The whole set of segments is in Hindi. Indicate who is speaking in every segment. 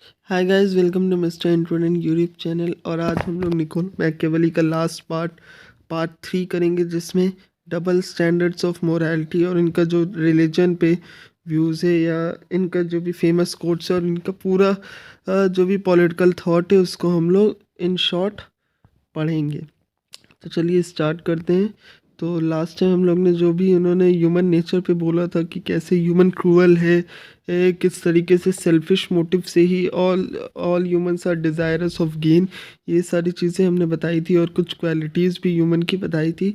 Speaker 1: Hi guys, welcome to mister इंट्रोडन यूट्यूब चैनल। और आज हम लोग निकोल मैकियावेली का लास्ट पार्ट 3 करेंगे, जिसमें डबल स्टैंडर्ड्स ऑफ मोरालिटी और इनका जो रिलीजन पे व्यूज़ है, या इनका जो भी फेमस कोट्स है, और इनका पूरा जो भी पॉलिटिकल थॉट है उसको हम लोग इन शॉर्ट पढ़ेंगे। तो चलिए स्टार्ट करते हैं। तो लास्ट टाइम हम लोग ने जो भी उन्होंने ह्यूमन नेचर पे बोला था कि कैसे ह्यूमन क्रूअल है, किस तरीके से सेल्फिश मोटिव से ही all all humans are desirous of gain, ये सारी चीज़ें हमने बताई थी, और कुछ क्वालिटीज़ भी ह्यूमन की बताई थी।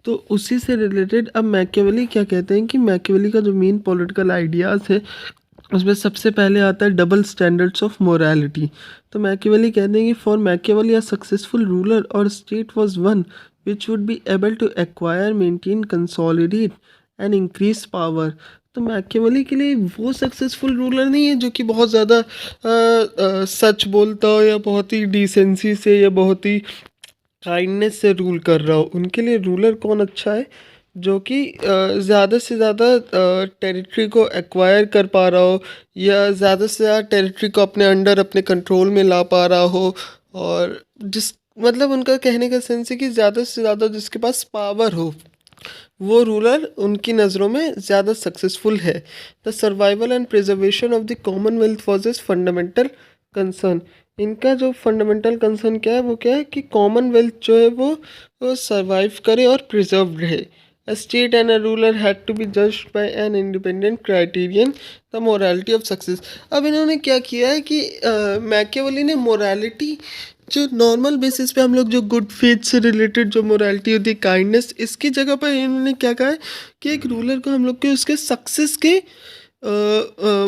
Speaker 1: तो उसी से रिलेटेड अब मैकियावेली क्या कहते हैं कि मैकियावेली का जो मेन पॉलिटिकल आइडियाज़ है उसमें सबसे पहले आता है डबल स्टैंडर्ड्स ऑफ मोरालिटी। तो मैकियावेली कहते हैं कि for Machiavelli a successful ruler और state was one which would be able to acquire, maintain, consolidate and increase power. तो मैकियावेली के लिए वो सक्सेसफुल रूलर नहीं है जो कि बहुत ज़्यादा सच बोलता हो, या बहुत ही डिसेंसी से, या बहुत ही काइंडनेस से रूल कर रहा हो। उनके लिए रूलर कौन अच्छा है? जो कि ज़्यादा से ज़्यादा टेरिटरी को एक्वायर कर पा रहा हो, या ज़्यादा से ज़्यादा टेरिटरी को अपने अंडर, अपने कंट्रोल में ला पा रहा हो। और जिस मतलब उनका कहने का सेंस है कि ज़्यादा से ज़्यादा जिसके पास पावर हो, वो रूलर उनकी नज़रों में ज़्यादा सक्सेसफुल है। The survival and preservation of the Commonwealth was is fundamental concern. इनका जो फंडामेंटल कंसर्न क्या है, वो क्या है कि कॉमनवेल्थ जो है वो सर्वाइव करे और प्रिजर्व रहे। A state and a ruler had to be judged by an independent criterion, the morality of success। अब इन्होंने क्या किया है कि मैकियावेली ने मोरालिटी, जो नॉर्मल बेसिस पे हम लोग जो गुड फेथ से रिलेटेड जो मोरालिटी होती है, काइंडनेस, इसकी जगह पर इन्होंने क्या कहा है कि एक रूलर को हम लोग के उसके सक्सेस के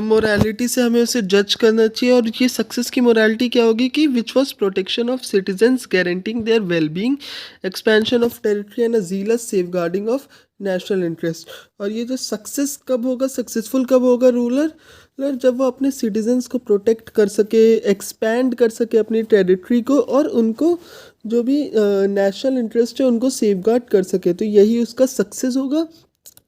Speaker 1: मोरालिटी से हमें उसे जज करना चाहिए। और ये सक्सेस की मोरालिटी क्या होगी कि which was protection of citizens, guaranteeing their wellbeing, expansion of territory and a jealous safeguarding of national interest. और ये जो सक्सेस कब होगा, सक्सेसफुल कब होगा रूलर, जब वो अपने सिटीजन्स को प्रोटेक्ट कर सके, एक्सपैंड कर सके अपनी टेरिटरी को, और उनको जो भी नेशनल इंटरेस्ट है उनको सेफ गार्ड कर सके। तो यही उसका सक्सेस होगा।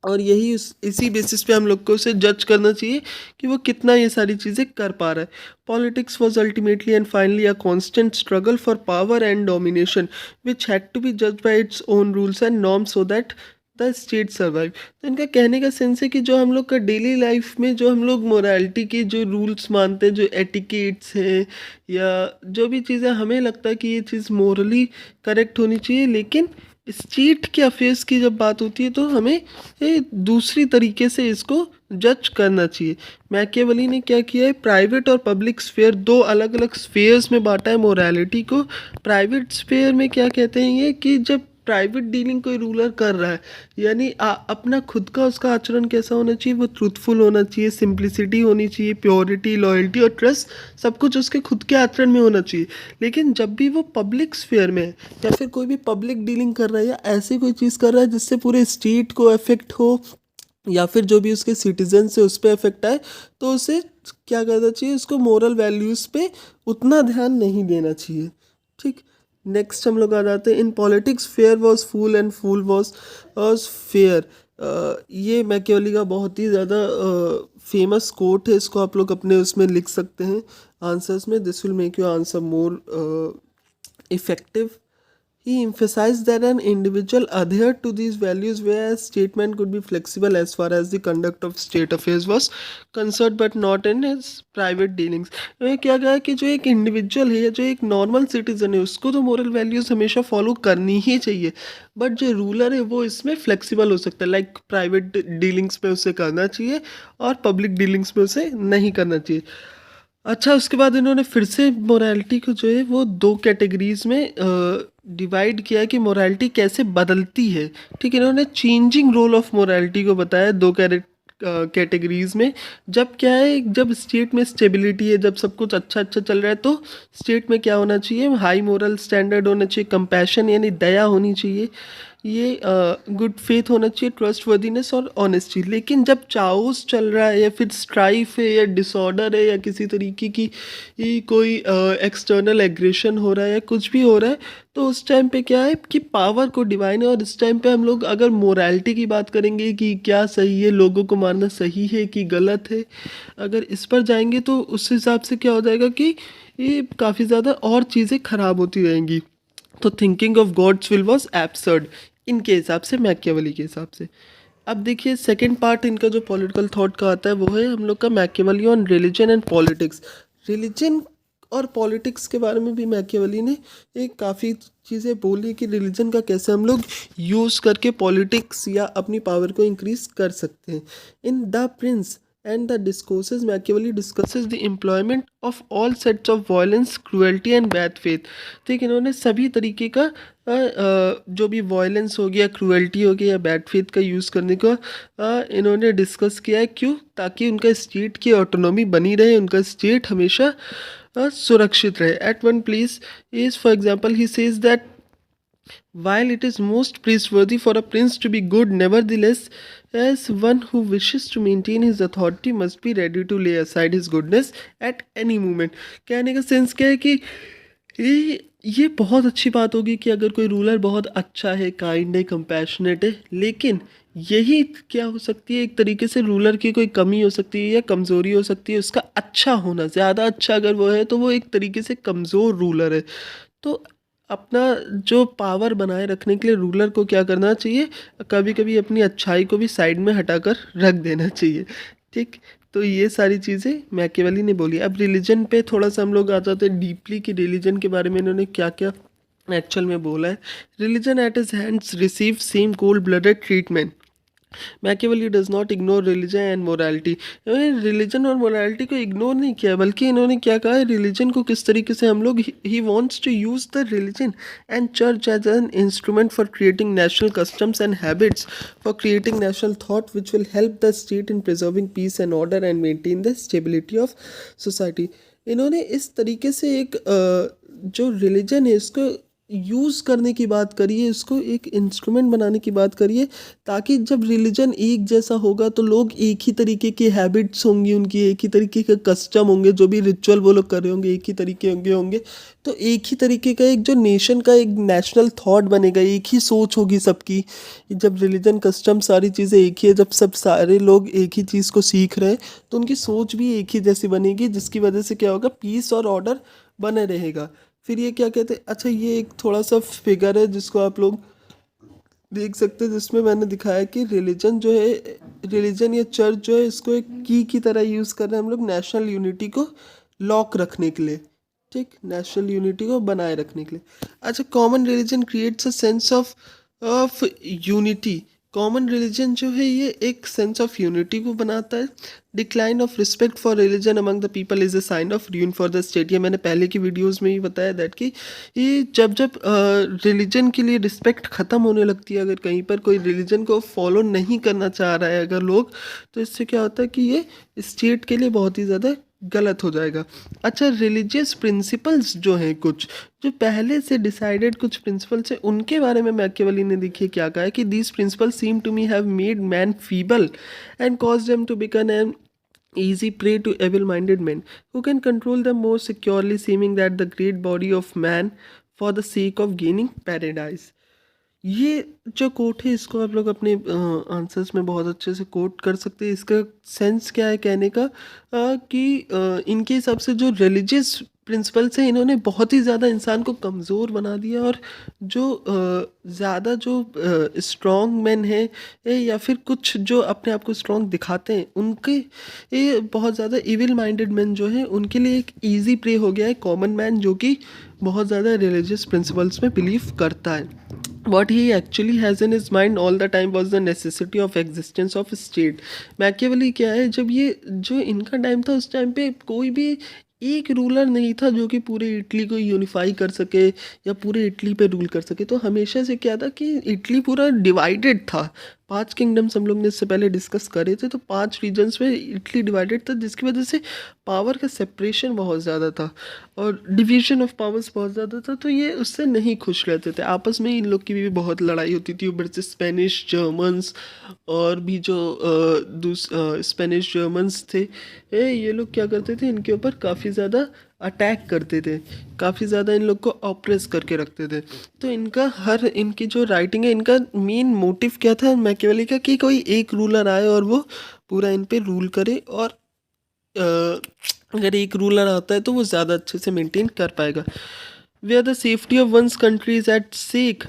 Speaker 1: और यही इसी बेसिस पे हम लोग को उसे जज करना चाहिए कि वो कितना ये सारी चीज़ें कर पा रहा है। Politics was ultimately and finally a constant struggle for power and domination which had to be जज by its own rules and norms so that the state survive. तो इनका कहने का सेंस है कि जो हम लोग का डेली लाइफ में जो हम लोग मोरालिटी के जो रूल्स मानते हैं, जो एटिकेट्स हैं, या जो भी चीज़ें हमें लगता है कि ये चीज़ मोरली करेक्ट होनी चाहिए, लेकिन स्टेट के अफेयर्स की जब बात होती है तो हमें दूसरी तरीके से इसको जज करना चाहिए। मैकियावेली ने क्या किया है, प्राइवेट और पब्लिक स्फेयर, दो अलग अलग स्फेयर्स में बांटा है मोरालिटी को। प्राइवेट स्फेयर में क्या कहते हैं ये कि जब प्राइवेट डीलिंग कोई रूलर कर रहा है, यानी अपना खुद का उसका आचरण कैसा होना चाहिए, वो ट्रूथफुल होना चाहिए, सिंप्लिसिटी होनी चाहिए, प्योरिटी, लॉयल्टी और ट्रस्ट, सब कुछ उसके खुद के आचरण में होना चाहिए। लेकिन जब भी वो पब्लिक स्फेयर में है, या फिर कोई भी पब्लिक डीलिंग कर रहा है, या ऐसी कोई चीज़ कर रहा है जिससे पूरे स्टेट को इफेक्ट हो, या फिर जो भी उसके सिटीजन से उस पर इफेक्ट आए, तो उसे क्या करना चाहिए, उसको मोरल वैल्यूज़ पे उतना ध्यान नहीं देना चाहिए। ठीक। नेक्स्ट हम लोग आ जाते हैं, in politics fair was foul and foul was fair. ये मैकियावेली का बहुत ही ज़्यादा फेमस कोट है। इसको आप लोग अपने उसमें लिख सकते हैं आंसर्स में। This will make you answer more effective. He emphasized that an individual adhered to these values, whereas statement could be flexible as far as the conduct of state affairs was concerned, but not in his private dealings। ये क्या कहा कि जो एक इंडिविजुअल है, या जो एक नॉर्मल सिटीजन है, उसको तो मोरल वैल्यूज़ हमेशा फॉलो करनी ही चाहिए, बट जो रूलर है वो इसमें फ्लेक्सिबल हो सकता है। लाइक प्राइवेट डीलिंग्स में उसे करना चाहिए, और पब्लिक डीलिंग्स में उसे नहीं करना चाहिए। अच्छा, उसके बाद इन्होंने फिर से मोरालिटी को जो है वो दो कैटेगरीज में डिवाइड किया है कि मोरालिटी कैसे बदलती है। ठीक है, इन्होंने चेंजिंग रोल ऑफ मोरालिटी को बताया दो कैटेगरीज में। जब क्या है, जब स्टेट में स्टेबिलिटी है, जब सब कुछ अच्छा अच्छा चल रहा है, तो स्टेट में क्या होना चाहिए, हाई मोरल स्टैंडर्ड होना चाहिए, कंपैशन यानी दया होनी चाहिए, ये गुड फेथ होना चाहिए, ट्रस्टवर्दीनेस और ऑनेस्टी। लेकिन जब चाओस चल रहा है या फिर स्ट्राइफ है या डिसऑर्डर है या किसी तरीके की कोई एक्सटर्नल एग्रेशन हो रहा है या कुछ भी हो रहा है, तो उस टाइम पे क्या है कि पावर को डिवाइन है। और इस टाइम पे हम लोग अगर मोरालिटी की बात करेंगे कि क्या सही है, लोगों को मारना सही है कि गलत है, अगर इस पर जाएंगे तो उस हिसाब से क्या हो जाएगा कि ये काफ़ी ज़्यादा और चीज़ें ख़राब होती रहेंगी। तो thinking of God's will was absurd इनके हिसाब से, मैकियावेली के हिसाब से। अब देखिए सेकंड पार्ट इनका जो पॉलिटिकल थॉट का आता है वो है हम लोग का Machiavelli on religion and politics. Religion और पॉलिटिक्स के बारे में भी मैकियावेली ने एक काफ़ी चीज़ें बोली कि रिलीजन का कैसे हम लोग यूज़ करके पॉलिटिक्स या अपनी पावर को इंक्रीज कर सकते हैं। In the Prince and the discourses Machiavelli discusses the employment of all sets of violence, cruelty and bad faith। ठीक, इन्होंने सभी तरीके का जो भी वायलेंस हो गया, क्रूएल्टी हो गया या बैड फेथ का यूज़ करने का इन्होंने डिस्कस किया है। क्यों? ताकि उनका स्टेट की ऑटोनॉमी बनी रहे, उनका स्टेट हमेशा सुरक्षित रहे। At one place is for example he says that while it is most praiseworthy for a prince to be good, nevertheless, as one who wishes to maintain his authority must be ready to lay aside his goodness at any moment। कहने का सेंस क्या है कि ये बहुत अच्छी बात होगी कि अगर कोई रूलर बहुत अच्छा है, काइंड है, कंपैशनेट है, लेकिन यही क्या हो सकती है, एक तरीके से रूलर की कोई कमी हो सकती है या कमज़ोरी हो सकती है। उसका अच्छा होना, ज़्यादा अच्छा अगर वो है तो वो एक तरीके से कमज़ोर रूलर है। तो अपना जो पावर बनाए रखने के लिए रूलर को क्या करना चाहिए, कभी कभी अपनी अच्छाई को भी साइड में हटाकर रख देना चाहिए। ठीक, तो ये सारी चीज़ें मैकियावेली ने बोली। अब रिलीजन पे थोड़ा सा हम लोग आ जाते हैं डीपली कि रिलीजन के बारे में इन्होंने क्या क्या एक्चुअल में बोला है। Religion at his hands receive same cold blooded treatment. Machiavelli does not ignore religion and morality. इन्होंने रिलीजन और मोरालिटी को इग्नोर नहीं किया, बल्कि इन्होंने क्या कहा है, रिलीजन को किस तरीके से हम लोग, he wants to use the religion and church as an instrument for creating national customs and habits, for creating national thought which will help the state in preserving peace and order and maintain the stability of society. इन्होंने इस तरीके से एक जो रिलीजन है इसको यूज़ करने की बात करिए, इसको एक इंस्ट्रूमेंट बनाने की बात करिए, ताकि जब रिलीजन एक जैसा होगा तो लोग एक ही तरीके की हैबिट्स होंगी, उनकी एक ही तरीके के कस्टम होंगे, जो भी रिचुअल वो लोग कर रहे होंगे एक ही तरीके होंगे। तो एक ही तरीके का एक जो नेशन का एक नेशनल थॉट बनेगा, एक ही सोच होगी सबकी। जब रिलीजन कस्टम सारी चीज़ें एक ही है, जब सब सारे लोग एक ही चीज़ को सीख रहे हैं तो उनकी सोच भी एक ही जैसी बनेगी, जिसकी वजह से क्या होगा, पीस और ऑर्डर बने रहेगा। फिर ये क्या कहते हैं, अच्छा ये एक थोड़ा सा फिगर है जिसको आप लोग देख सकते हैं, जिसमें मैंने दिखाया कि रिलीजन जो है, रिलीजन या चर्च जो है, इसको एक की तरह यूज़ कर रहे हैं हम लोग नेशनल यूनिटी को लॉक रखने के लिए। ठीक, नेशनल यूनिटी को बनाए रखने के लिए। अच्छा, common religion creates a sense of unity. Common religion जो है ये एक सेंस ऑफ यूनिटी को बनाता है। Decline of respect for religion among the people is a sign of ruin for the state. ये मैंने पहले की वीडियोस में ही बताया दैट कि ये जब जब रिलीजन के लिए रिस्पेक्ट ख़त्म होने लगती है, अगर कहीं पर कोई रिलीजन को फॉलो नहीं करना चाह रहा है अगर लोग, तो इससे क्या होता है कि ये स्टेट के लिए बहुत ही ज़्यादा गलत हो जाएगा। अच्छा, रिलीजियस प्रिंसिपल्स जो हैं, कुछ जो पहले से डिसाइडेड कुछ प्रिंसिपल्स हैं, उनके बारे में मैकियावेली ने देखिए क्या कहा है कि these principles seem to me have made man feeble and cause them to become an easy prey to evil-minded men who can control them more securely, seeming that the great body of man for the sake of gaining paradise। ये जो कोट है इसको आप लोग अपने आंसर्स में बहुत अच्छे से कोट कर सकते हैं। इसका सेंस क्या है कहने का, कि इनके हिसाब से जो रिलीजियस प्रिंसिपल्स हैं इन्होंने बहुत ही ज़्यादा इंसान को कमज़ोर बना दिया, और जो ज़्यादा जो स्ट्रॉन्ग मैन है या फिर कुछ जो अपने आप को स्ट्रॉन्ग दिखाते हैं, उनके ये बहुत ज़्यादा इविल माइंडेड मैन जो है उनके लिए एक ईजी प्रे हो गया है कॉमन मैन, जो कि बहुत ज़्यादा रिलीजियस प्रिंसिपल्स में बिलीव करता है। What he actually has in his mind all the time was the necessity of existence of state। Machiavelli क्या है, जब ये जो इनका टाइम था उस टाइम पे कोई भी एक रूलर नहीं था जो कि पूरे इटली को यूनिफाई कर सके या पूरे इटली पे रूल कर सके। तो हमेशा से क्या था कि इटली पूरा डिवाइडेड था, 5 किंगडम्स हम लोग ने इससे पहले डिस्कस करे थे, तो 5 रीजन्स में इटली डिवाइडेड था, जिसकी वजह से पावर का सेपरेशन बहुत ज़्यादा था और डिवीजन ऑफ पावर्स बहुत ज़्यादा था, तो ये उससे नहीं खुश रहते थे। आपस में इन लोग की भी बहुत लड़ाई होती थी, ऊपर से स्पेनिश, जर्मन्स और भी जो स्पेनिश जर्मन्स थे, ये लोग क्या करते थे, इनके ऊपर काफ़ी ज़्यादा अटैक करते थे, काफ़ी ज़्यादा इन लोग को ऑप्रेस करके रखते थे। तो इनकी जो राइटिंग है, इनका मेन मोटिव क्या था मैकियावेली का, कि कोई एक रूलर आए और वो पूरा इन पे रूल करे, और अगर एक रूलर आता है तो वो ज़्यादा अच्छे से मेंटेन कर पाएगा। Where the safety of one's country is at stake,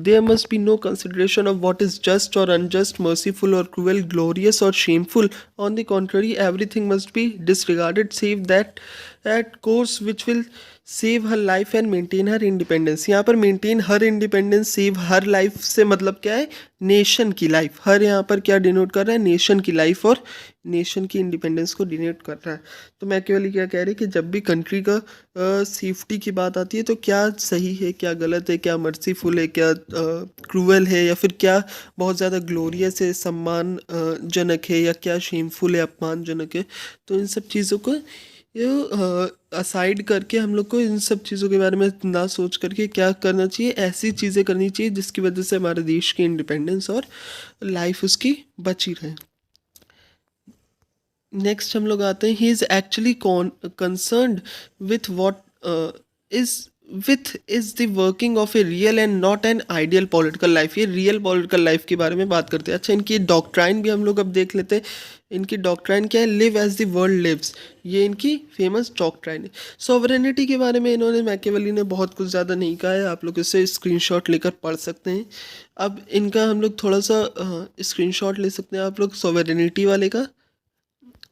Speaker 1: there must be no consideration of what is just or unjust, merciful or cruel, glorious or shameful. On the contrary, everything must be disregarded, save that course which will save her life and maintain her independence. यहाँ पर मेंटेन हर इंडिपेंडेंस, सेव हर लाइफ से मतलब क्या है, नेशन की लाइफ। हर यहाँ पर क्या डिनोट कर रहा है, नेशन की लाइफ और नेशन की इंडिपेंडेंस को डिनोट कर रहा है। तो मैकियावेली क्या कह रहे हैं कि जब भी कंट्री का सेफ्टी की बात आती है तो क्या सही है, क्या गलत है, क्या मर्सीफुल है, क्या क्रूअल है, या फिर क्या बहुत ज़्यादा ग्लोरियस है, सम्मान जनक है, या क्या शेमफुल है, अपमानजनक है। तो इन सब चीज़ों को ये असाइड करके हम लोग को इन सब चीज़ों के बारे में ना सोच करके क्या करना चाहिए, ऐसी चीज़ें करनी चाहिए जिसकी वजह से हमारे देश की इंडिपेंडेंस और लाइफ उसकी बची रहे। नेक्स्ट हम लोग आते हैं, he is actually concerned with what is is the working of a real and not an ideal political life. ये रियल पॉलिटिकल लाइफ के बारे में बात करते हैं। अच्छा, इनकी डॉक्ट्राइन भी हम लोग अब देख लेते हैं। इनकी डॉक्ट्राइन क्या है, live as the world lives, ये इनकी फेमस डॉक्ट्राइन है। सॉवरेनिटी के बारे में इन्होंने मैकियावेली ने बहुत कुछ ज़्यादा नहीं कहा है, आप लोग इसे स्क्रीनशॉट लेकर पढ़ सकते हैं। अब इनका हम लोग थोड़ा सा स्क्रीनशॉट ले सकते हैं आप लोग सॉवरेनिटी वाले का।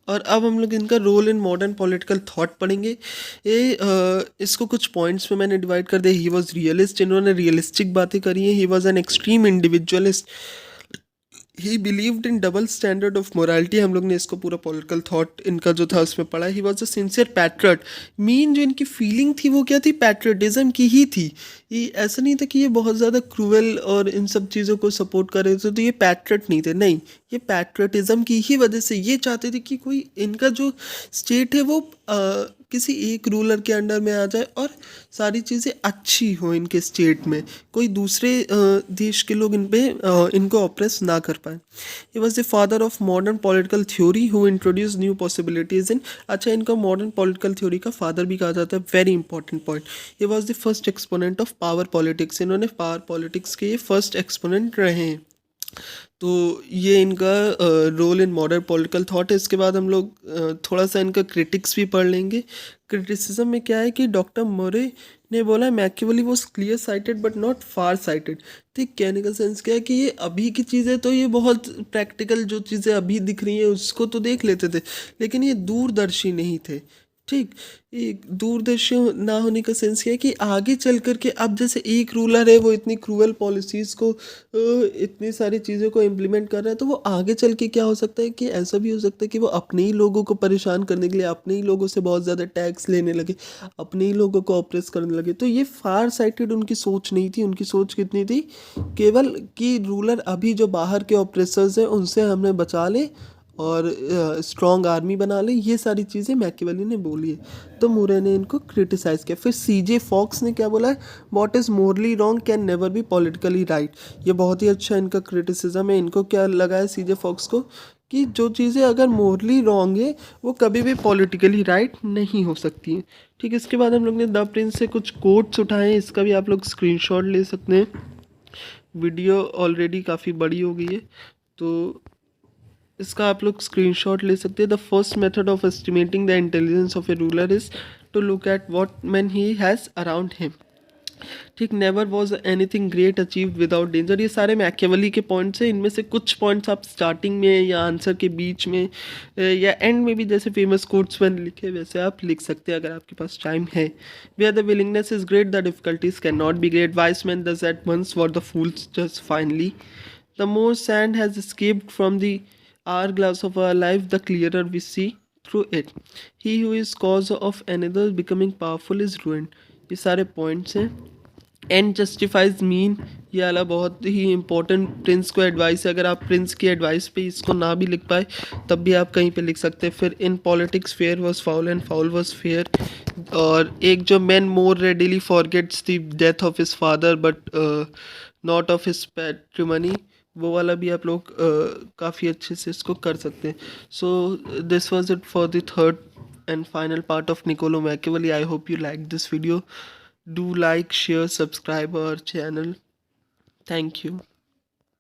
Speaker 1: और अब हम लोग इनका role in modern political thought पढ़ेंगे। इसको कुछ पॉइंट्स में मैंने डिवाइड कर दिया। ही वॉज रियलिस्ट, इन्होंने रियलिस्टिक बातें करी हैं। He was an extreme individualist, he believed in double standard of morality. हम लोग ने इसको पूरा पॉलिटिकल थॉट इनका जो था उसमें पढ़ा। He was a sincere patriot, main जो इनकी फीलिंग थी वो क्या थी, पैट्रियटिज्म की ही थी। ये ऐसा नहीं था कि ये बहुत ज़्यादा क्रूअल और इन सब चीज़ों को सपोर्ट कर रहे थे, तो ये पैट्रियट नहीं थे, नहीं, ये पैट्रियटिज्म की ही वजह से ये चाहते थे कि कोई इनका जो स्टेट है वो किसी एक रूलर के अंडर में आ जाए और सारी चीज़ें अच्छी हो इनके स्टेट में, कोई दूसरे देश के लोग इनको ऑप्रेस ना कर पाए। He was the father of modern political theory who introduce new possibilities in. अच्छा, इनको मॉडर्न पॉलिटिकल थ्योरी का फादर भी कहा जाता है, very important point. He was the first exponent of power politics, इन्होंने पावर पॉलिटिक्स के ये फर्स्ट एक्सपोनेंट रहे हैं। तो ये इनका role in modern political thought है। इसके बाद हम लोग थोड़ा सा इनका क्रिटिक्स भी पढ़ लेंगे। क्रिटिसिज्म में क्या है कि डॉक्टर मोरे ने बोला Machiavelli was clear sighted but not far sighted. तो कहने का सेंस क्या है कि ये अभी की चीज़ें तो ये बहुत प्रैक्टिकल जो चीज़ें अभी दिख रही हैं उसको तो देख लेते थे, लेकिन ये दूरदर्शी नहीं थे। ठीक, ये दूरदर्शी ना होने का सेंस क्या है कि आगे चल कर के अब जैसे एक रूलर है वो इतनी क्रूअल पॉलिसीज़ को इतनी सारी चीज़ों को इम्प्लीमेंट कर रहा है, तो वो आगे चल के क्या हो सकता है कि ऐसा भी हो सकता है कि वो अपने ही लोगों को परेशान करने के लिए अपने ही लोगों से बहुत ज़्यादा टैक्स लेने लगे, अपने ही लोगों को ऑप्रेस करने लगे। तो ये फार साइटेड उनकी सोच नहीं थी। उनकी सोच कितनी थी, केवल कि रूलर अभी जो बाहर के ऑप्रेसर्स हैं उनसे हमें बचा ले और स्ट्रॉन्ग आर्मी बना ले, ये सारी चीज़ें मैकियावेली ने बोली है। तो मुरे ने इनको क्रिटिसाइज़ किया। फिर सीजे फॉक्स ने क्या बोला है, what is Morli wrong can never be politically right. ये बहुत ही अच्छा इनका क्रिटिसिज्म है। इनको क्या लगा है सीजे फॉक्स को, कि जो चीज़ें अगर मोरली रॉन्ग है वो कभी भी पॉलिटिकली राइट नहीं हो सकती हैं। ठीक, इसके बाद हम लोग ने द प्रिंस से कुछ कोट्स उठाए हैं, इसका भी आप लोग स्क्रीनशॉट ले सकते हैं। वीडियो ऑलरेडी काफ़ी बड़ी हो गई है तो इसका आप लोग स्क्रीनशॉट ले सकते हैं। The first method of estimating the intelligence of a ruler is to look at what man he has around him. ठीक, never was anything great achieved without danger. ये सारे मैकियावेली के पॉइंट्स हैं। इनमें से कुछ पॉइंट्स आप स्टार्टिंग में या आंसर के बीच में या एंड में भी जैसे फेमस कोट्स मैंने लिखे वैसे आप लिख सकते हैं अगर आपके पास टाइम है। Where the willingness is great, the difficulties can not be great, wise man does at once what the fools just finally, the more sand has escaped from the hourglass of our life, the clearer we see through it. He who is cause of another becoming powerful is ruined. ये सारे पॉइंट्स हैं। एंड जस्टिफाइज मीन, ये वाला बहुत ही इंपॉर्टेंट प्रिंस को एडवाइस है, अगर आप प्रिंस की एडवाइस पे इसको ना भी लिख पाए तब भी आप कहीं पे लिख सकते हैं। फिर in politics fair was foul and foul was fair, और एक जो man more readily forgets the death of his father but not of his patrimony, वो वाला भी आप लोग काफ़ी अच्छे से इसको कर सकते हैं। So this was it for the third and final part of Niccolo Machiavelli. I hope you liked this video. Do like, share, subscribe our channel. Thank you.